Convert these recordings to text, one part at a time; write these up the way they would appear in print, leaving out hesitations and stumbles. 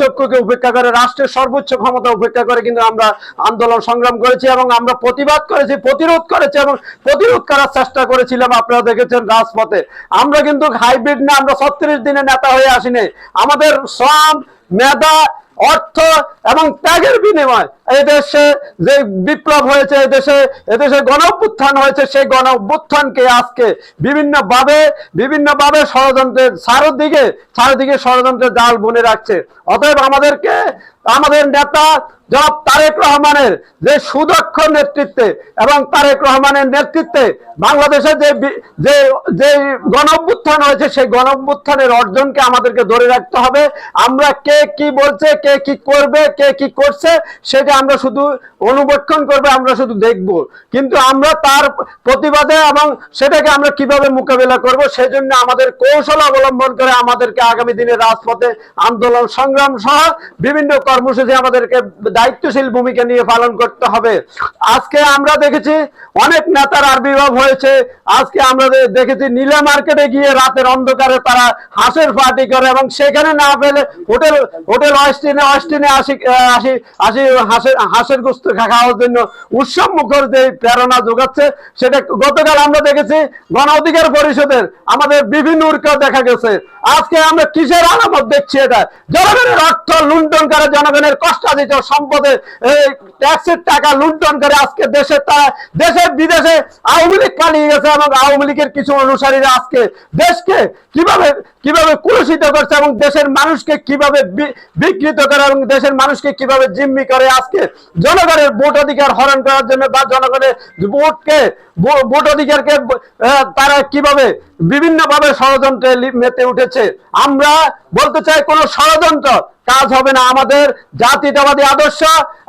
চক্ষুকে উপেক্ষা করে, রাষ্ট্রের সর্বোচ্চ ক্ষমতা উপেক্ষা করে কিন্তু আমরা আন্দোলন সংগ্রাম করেছি এবং আমরা প্রতিবাদ করেছি, প্রতিরোধ করেছি এবং প্রতিরোধ করার চেষ্টা করেছিলাম। আপনারা দেখেছেন রাজপথে। আমরা কিন্তু হাইব্রিড না, আমরা 36 দিনে নেতা হয়ে আসিনি। আমাদের শ্রম, মেধা, অর্থ এবং ত্যাগের বিনিময় এই দেশে যে বিপ্লব হয়েছে, এদেশে গণ অভ্যুত্থান হয়েছে, সেই গণ অভ্যুত্থানকে আজকে বিভিন্নভাবে ষড়যন্ত্রের চারিদিকে ষড়যন্ত্রের জাল বুনে রাখছে। অতএব আমাদের নেতা জনাব তারেক রহমানের যে সুদক্ষ নেতৃত্বে এবং তারেক রহমানের নেতৃত্বে বাংলাদেশে যে গণ অভ্যুত্থান হয়েছে, সেই গণ অভ্যুত্থানের অর্জনকে আমাদেরকে ধরে রাখতে হবে। আমরা কে কি বলছে, কে কি করবে, কে কি করছে সেটা আমরা শুধু অনুবেক্ষণ করবে, আমরা শুধু দেখব, কিন্তু আমরা তার প্রতিবাদে এবং সেটাকে আমরা কিভাবে মোকাবেলা করব সেই জন্য আমাদের কৌশল অবলম্বন করে আমাদেরকে আগামী দিনে রাজপথে আন্দোলন সংগ্রাম সহ বিভিন্ন কর্মসূচি আমাদেরকে দায়িত্বশীল ভূমিকা নিয়ে পালন করতে হবে। আজকে আমরা দেখেছি অনেক নেতার আবির্ভাব হয়েছে। আজকে আমরা দেখেছি নীলা মার্কেটে গিয়ে রাতের অন্ধকারে তারা হাঁসের পার্টি করে এবং সেখানে না পেলে হোটেল অস্টিনে আসি হাঁসের গোস্ত খাওয়ার জন্য উৎসব মুখর যে প্রেরণা যোগাচ্ছে, সেটা গতকাল আমরা দেখেছি গণ অধিকার পরিষদের আমাদের বিভিন্ন উৎকার দেখা গেছে। আজকে আমরা কিসের আলামত দেখছি? এটা জনগণের অর্থ লুণ্ঠন করে, জনগণের কষ্টার্জিত সম্পদে ট্যাক্সের টাকা লুণ্ঠন করে আজকে দেশে বিদেশে আওয়ামী লীগ পালিয়ে গেছে এবং আওয়ামী লীগের কিছু অনুসারীরা আজকে দেশকে কিভাবে কুলুষিত করছে এবং দেশের মানুষকে কিভাবে বিকৃত করে এবং দেশের মানুষকে কিভাবে জিম্মি করে আজকে জনগণের ভোট অধিকার হরণ করার জন্য বা জনগণের ভোট অধিকারকে তারা কিভাবে বিভিন্নভাবে ষড়যন্ত্রে মেতে উঠেছে। আমরা বলতে চাই কোন ষড়যন্ত্র কাজ হবে না। আমাদের জাতীয়তাবাদী আদর্শ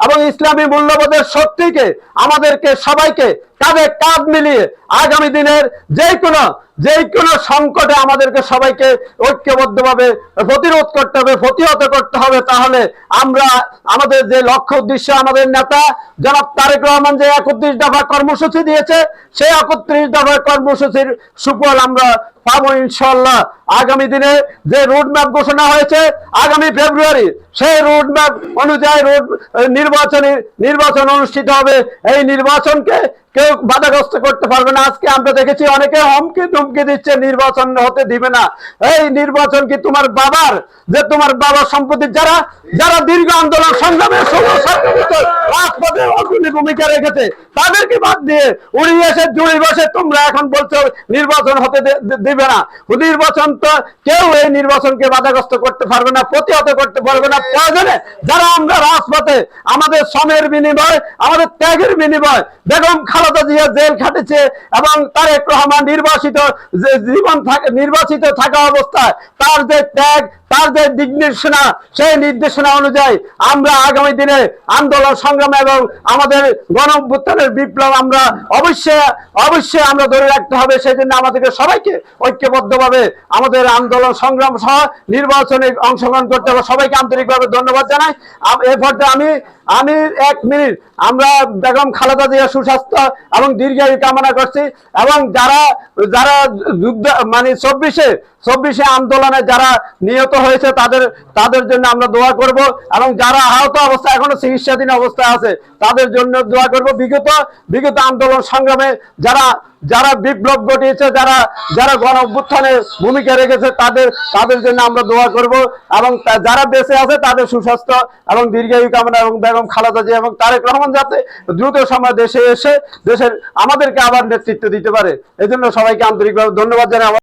এবং ইসলামী মূল্যবোধের শক্তিকে আমাদেরকে সবাইকে কাঁধে কাঁধ মিলিয়ে আগামী দিনের যে কোনো সংকটে আমাদেরকে সবাইকে ঐক্যবদ্ধভাবে প্রতিরোধ করতে হবে, প্রতিহত করতে হবে। তাহলে আমরা আমাদের যে লক্ষ্য উদ্দেশ্য, আমাদের নেতা জনাব তারেক রহমান যে 31 দফা কর্মসূচি দিয়েছে, সেই 31 দফা কর্মসূচির সুফল আমরা পাবো ইনশাআল্লাহ। আগামী দিনে যে রোডম্যাপ ঘোষণা হয়েছে আগামী ফেব্রুয়ারি, সেই রোডম্যাপ অনুযায়ী নির্বাচন অনুষ্ঠিত হবে। এই নির্বাচনকে কেউ বাধাগ্রস্ত করতে পারবে না। আজকে আমরা দেখেছি অনেকে হুমকি দিচ্ছে নির্বাচন হতে দিবে না। এই নির্বাচন কি তোমার বাবার সম্পত্তি যারা দীর্ঘ আন্দোলন সংগ্রামে রাজপথে অগ্রণী ভূমিকা রেখেছে তাদেরকে বাদ দিয়ে উড়ি এসে জুড়ি বসে তোমরা এখন বলছো নির্বাচন হতে দিবে না। নির্বাচন তো কেউ এই নির্বাচনকে বাধাগ্রস্ত করতে পারবে না, প্রতিহত করতে পারবে না। প্রয়োজনে যারা আমরা রাজপথে আমাদের শ্রমের বিনিময়, আমাদের ত্যাগের বিনিময় বেগম খালেদা জিয়া জেল খাটেছে এবং তারেক রহমান নির্বাচিত থাকা অবস্থায় তার যে ত্যাগ, তার যে নির্দেশনা, সেই নির্দেশনা অনুযায়ী আমরা আগামী দিনে আন্দোলন সংগ্রাম এবং আমাদের গণ অভ্যুত্থানের বিপ্লব আমরা অবশ্যই আমরা ধরে রাখতে হবে। সেই জন্য আমাদেরকে সবাইকে ঐক্যবদ্ধভাবে আমাদের আন্দোলন সংগ্রাম সহ নির্বাচনে অংশগ্রহণ করতে হবে। সবাইকে আন্তরিকভাবে ধন্যবাদ জানাই। এ পর্যায়ে আমি 1 মিনিট আমরা বেগম খালেদা জিয়ার সুস্বাস্থ্য এবং দীর্ঘায়ু কামনা করছি এবং যারা যুদ্ধ মানে 24 আন্দোলনে যারা নিহত হয়েছে তাদের জন্য আমরা দোয়া করব এবং যারা আহত অবস্থায় এখনো চিকিৎসাধীন অবস্থায় আছে তাদের জন্য দোয়া করব। বিগত আন্দোলন সংগ্রামে যারা বিপ্লব ঘটিয়েছে, যারা গণ অভ্যুত্থানে ভূমিকা রেখেছে তাদের জন্য আমরা দোয়া করব এবং যারা বেঁচে আছে তাদের সুস্বাস্থ্য এবং দীর্ঘায়ু কামনা এবং বেগম খালেদা জিয়া এবং তারেক রহমান যাতে দ্রুত সময় দেশে এসে আমাদেরকে আবার নেতৃত্ব দিতে পারে, এজন্য সবাইকে আন্তরিকভাবে ধন্যবাদ জানাই।